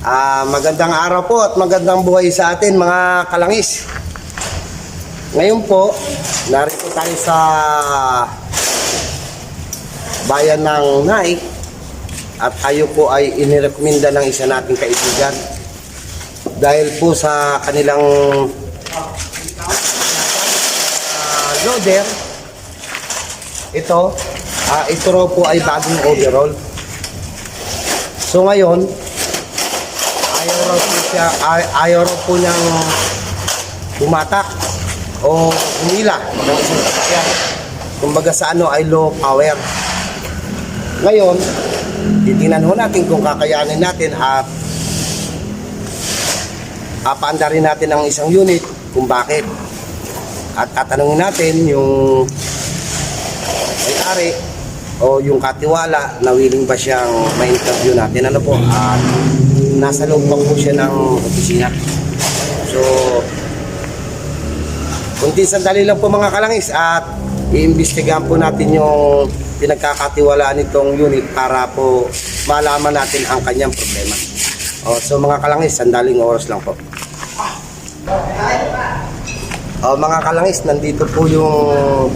Magandang araw po at magandang buhay sa atin mga kalangis. Ngayon po, narito tayo sa bayan ng Naik at tayo po ay inirekomenda ng isa nating kaibigan dahil po sa kanilang loader. Ito raw po ay bagong overall. So ngayon, ayaw raw po niyang bumatak o humila ng isang sasakyan. Kumbaga sa ay low power. Ngayon, titingnan ho natin kung kakayanin natin at paandarin natin ang isang unit kung bakit. At tatanungin natin yung may-ari o yung katiwala na willing ba siyang ma-interview natin. Ano po? At nasa loob pa po siya ng opisina. So, kunti sandali lang po mga kalangis at iimbestigahan po natin yung pinagkakatiwalaan nitong unit para po malaman natin ang kanyang problema. So mga kalangis, sandaling oras lang po. Mga kalangis, nandito po yung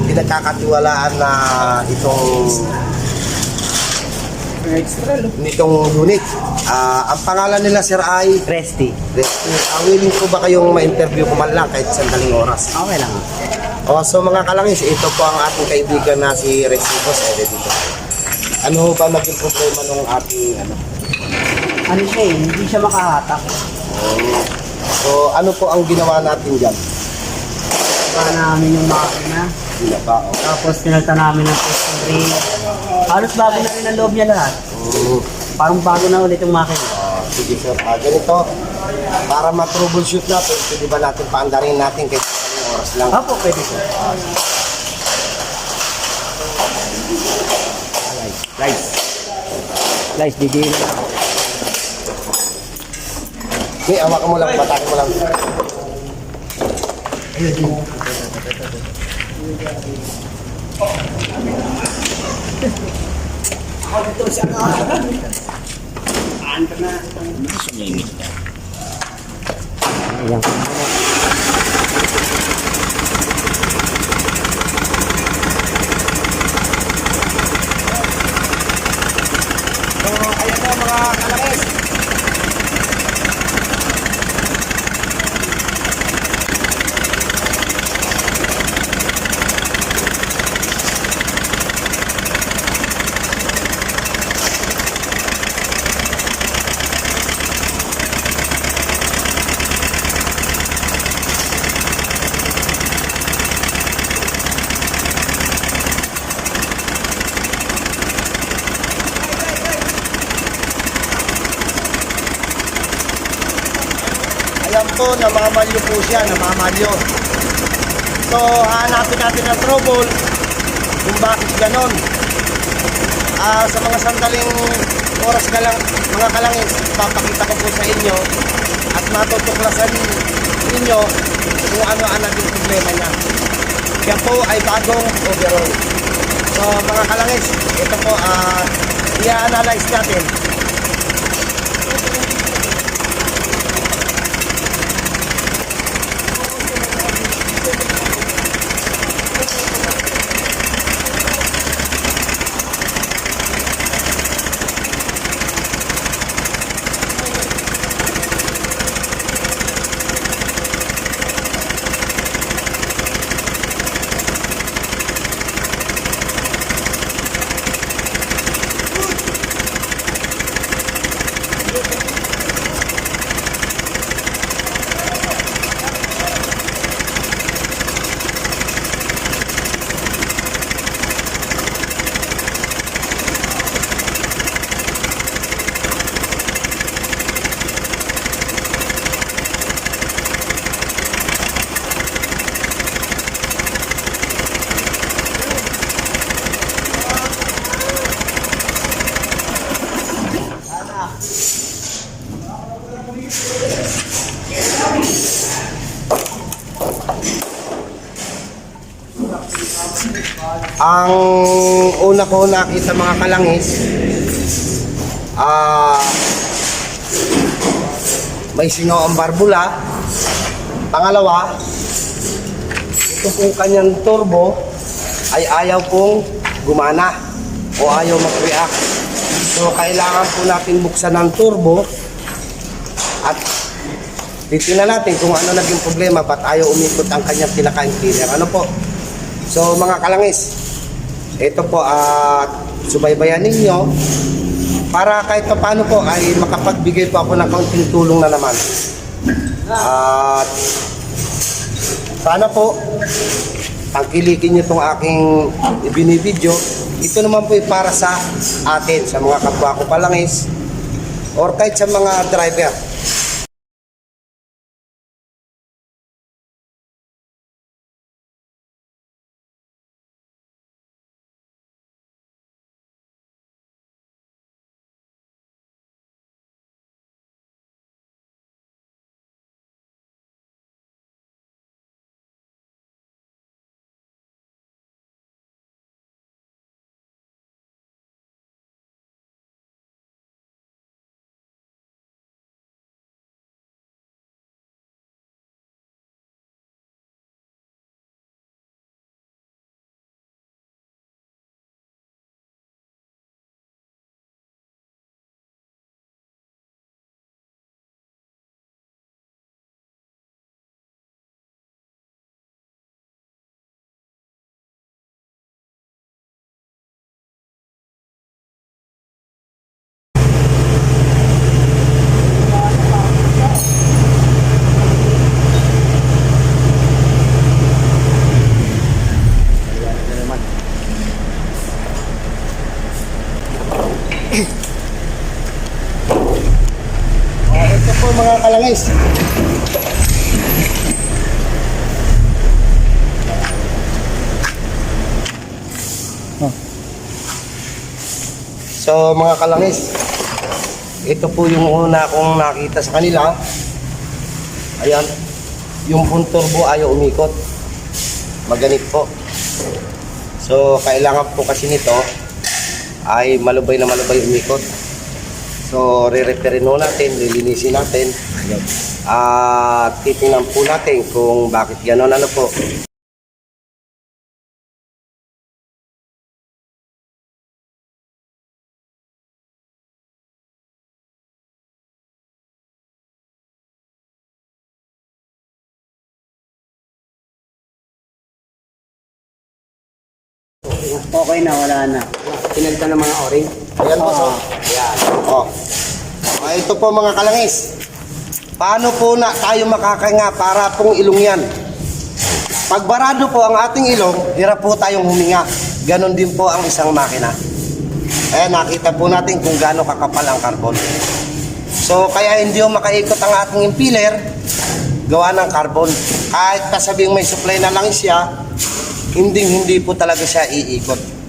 pinagkakatiwalaan na nitong unit. Ang pangalan nila sir ay Resty. Willing po ba kayong ma-interview ko man lang kahit sandaling oras? Okay lang. So mga kalangis, ito po ang ating kaibigan na si Resty Boss. Dito. Ano ba naging problema nung ating Ano siya hindi siya makahatak. So ano po ang ginawa natin dyan? Para namin yung makina. Tapos pinalta namin ng piston ring. Halos bago na rin ang loob niya lahat. Parang bago na ulit yung makina. Sige sir, ganito. Para ma-troubleshoot natin, pwede ba natin paandarin natin kahit isang oras lang? Opo, pwede sir. Guys, bigyan na. Okay, awakan mo lang, batakin mo lang. Ayan. So, ayan na mga kalangis. Ayan po, namamalyo po siya, namamalyo. So, hanapin natin ang trouble kung bakit ganon. Sa mga sandaling oras ka lang, mga kalangis, papakita ko po sa inyo at matutuklasan ninyo kung ano ang naging problema niya. Yan po ay bagong overall. So, mga kalangis, ito po, i-analyze natin. Ang una ko nakita mga kalangis, may singaw ang barbula. Pangalawa, ito pong kanyang turbo ay ayaw pong gumana o ayaw mag-react. So, kailangan po natin buksan ng turbo at titingnan natin kung ano naging problema, ba't ayaw umikot ang kanyang pinaka-impeller. Ano po? So, mga kalangis, ito po at subaybayan ninyo para kahit paano po ay makapagbigay po ako ng kaunting tulong na naman. At sana po tangkilikin nyo itong aking ibinibidyo. Ito naman po ay para sa atin, sa mga kapwa ko kalangis or kahit sa mga driver. Ito po mga kalangis. So mga kalangis, ito po yung una kong nakita sa kanila. Ayan, yung pong turbo ayaw umikot. Maganit po. So kailangan po kasi nito ay malubay na malubay umikot. So re-repairin mo natin, lilinisin natin. At titingnan po natin kung bakit gano'n. Ano po. Okay na, wala na. Pinalitan ng mga o-ring. Ayan po. So. Ayan. Oh. Ito po mga kalangis. Paano po na tayo makakahinga para pong ilong yan? Pag barado po ang ating ilong, hirap po tayong huminga. Ganon din po ang isang makina. Ayan, nakita po natin kung gaano kakapal ang carbon. So, kaya hindi mo makaikot ang ating impeller, gawa ng carbon. Kahit kasabing may supply na lang siya, hindi po talaga siya iikot.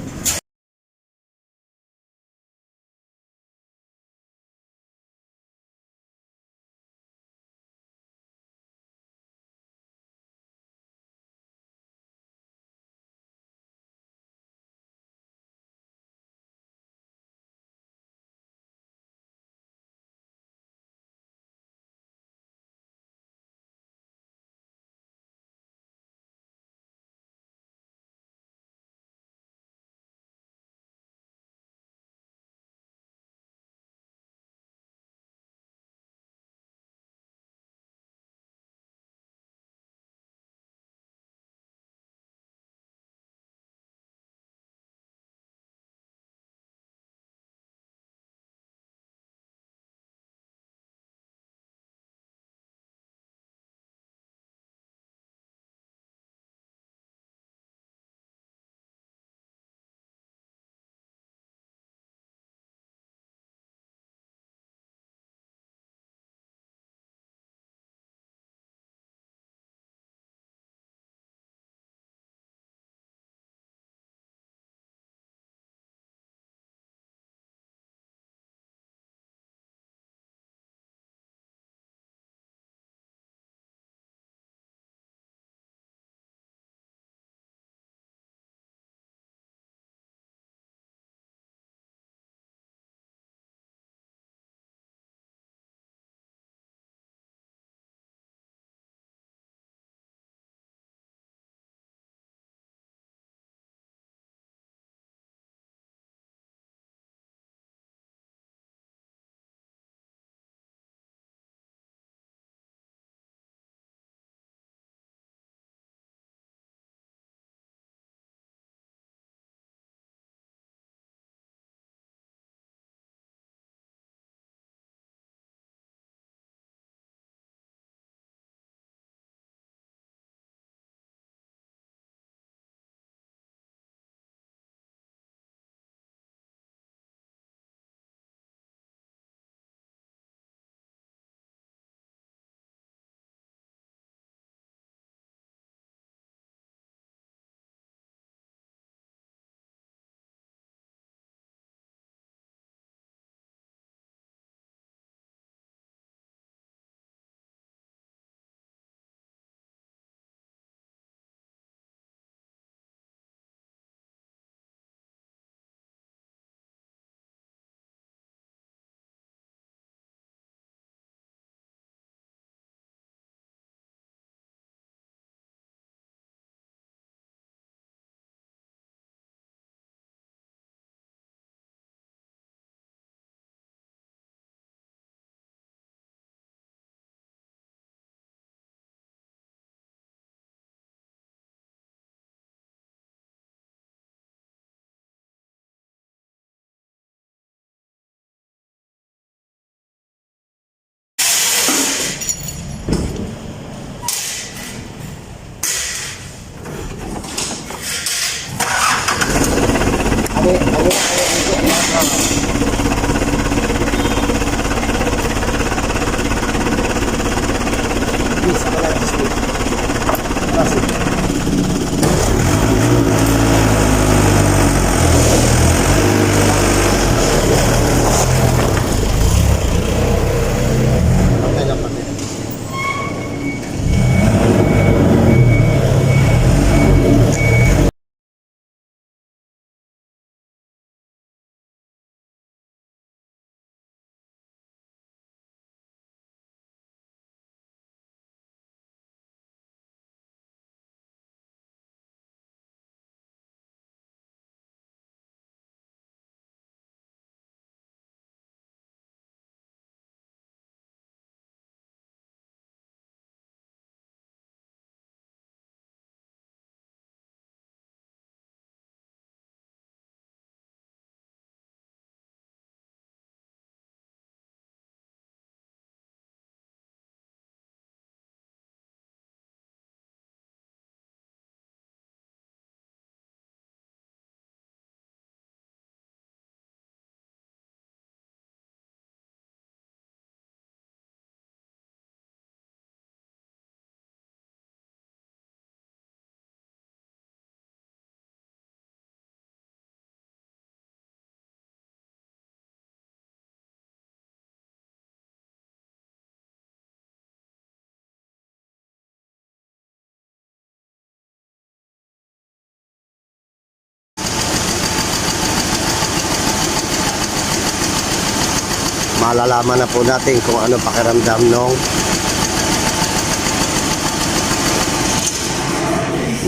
malalaman na po natin kung ano pakiramdam nung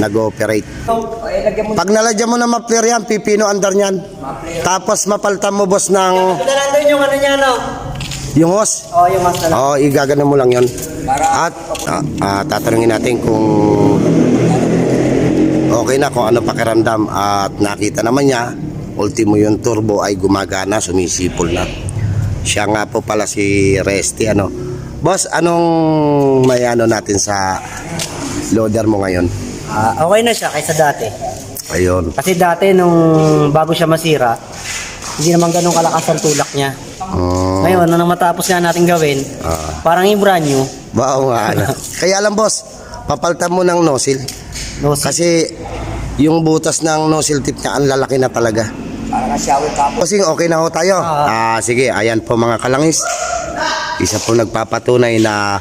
nag-ooperate. Pag nalagyan mo na mapler yan, pipino andar niyan. Tapos mapalitan mo boss ng Nandun yung ano niya, no? yung hose. Yung mas na. Oo, igagano mo lang yon. At tatanungin natin kung okay na, kung ano pakiramdam. At nakita naman niya, ultimo yung turbo ay gumagana, sumisipol na. Siya nga po pala si Resty. Boss, anong may natin sa loader mo ngayon? Okay na siya kaysa dati. Ayun. Kasi dati nung bago siya masira, hindi naman ganun kalakas ang tulak niya. Ngayon, nung matapos nga natin gawin, parang yung brand new. Wow nga. Kaya alam boss, papalitan mo ng nozzle. No, Kasi yung butas ng nozzle tip niya, ang lalaki na talaga. parang shower cup. Bossing, okay na ho tayo. Sige, ayan po mga kalangis. Isa po nagpapatunay na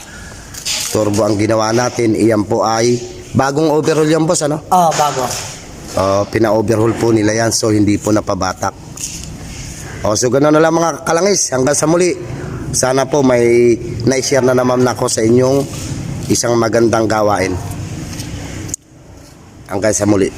turbo ang ginawa natin. Iyan po ay bagong overhaul yan boss, Bago. Pina-overhaul po nila yan, so hindi po napabatak. So ganoon na lang mga kalangis. Hanggang sa muli. Sana po may na-share na naman ako sa inyong isang magandang gawain. Hanggang sa muli.